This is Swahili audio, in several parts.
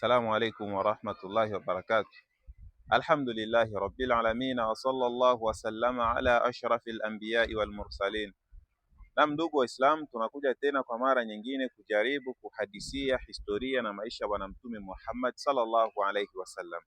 Assalamu alaikum warahmatullahi wabarakatuh. Alhamdulillahi rabbil alamin wa sallallahu wasallama ala ashrafil anbiya'i wal mursalin. Na ndugu Waislamu, tunakuja tena kwa mara nyingine kujaribu kuhadisia historia na maisha bwana Mtume Muhammad sallallahu alaihi wasallam.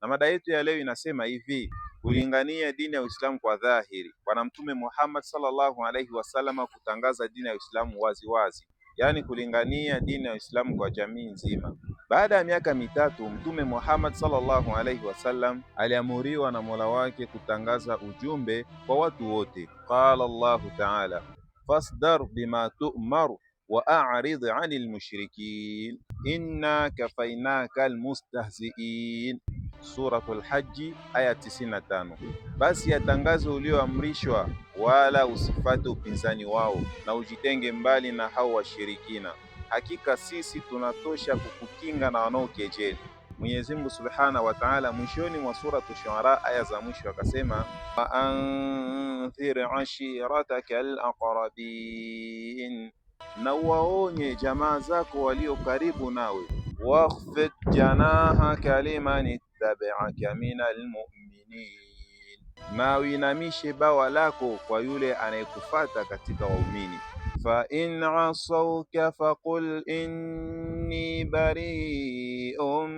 Na mada yetu ya leo inasema hivi: kulingania dini ya Uislamu kwa dhahiri. Bwana Mtume Muhammad sallallahu alaihi wasallam kutangaza dini ya Uislamu wazi wazi, yani kulingania dini ya Uislamu kwa jamii nzima. Baada ya miaka mitatu, Mtume Muhammad sallallahu alaihi wasallam aliamuriwa na Mola wake kutangaza ujumbe kwa watu wote. Qala Allahu ta'ala, fasdar bima tu'mar wa a'rid 'anil mushrikin inna kafainaka almustahzi'in. Suratul Hajj aya 95. Basi yatangaze ulioamrishwa, wala usifate upinzani wao, na ujitenge mbali na hao washirikina. Hakika sisi tunatosha kukukinga na wanaokejeli. Mwenyezi Mungu Subhanahu wa Ta'ala mwishoni mwa Suratul Shu'ara aya za mwisho akasema, wa anzir ashiratakal aqrabin, na waonye jamaa zako walio karibu nawe. Wakhfid janahaka liman ittabi'aka minal mu'minin, na uinamishe bawa lako kwa yule anayekufuata katika waumini. Fa in asawka faqul inni bari'un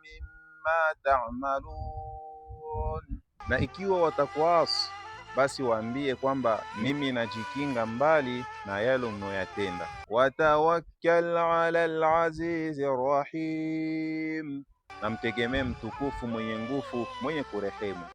mimma ta'malun, na ikiwa watakuasi basi waambie kwamba mimi najikinga mbali na yale mnayoyatenda. Watawakkal ala al-azizi rahim, na mtegemee mtukufu mwenye nguvu mwenye kurehemu.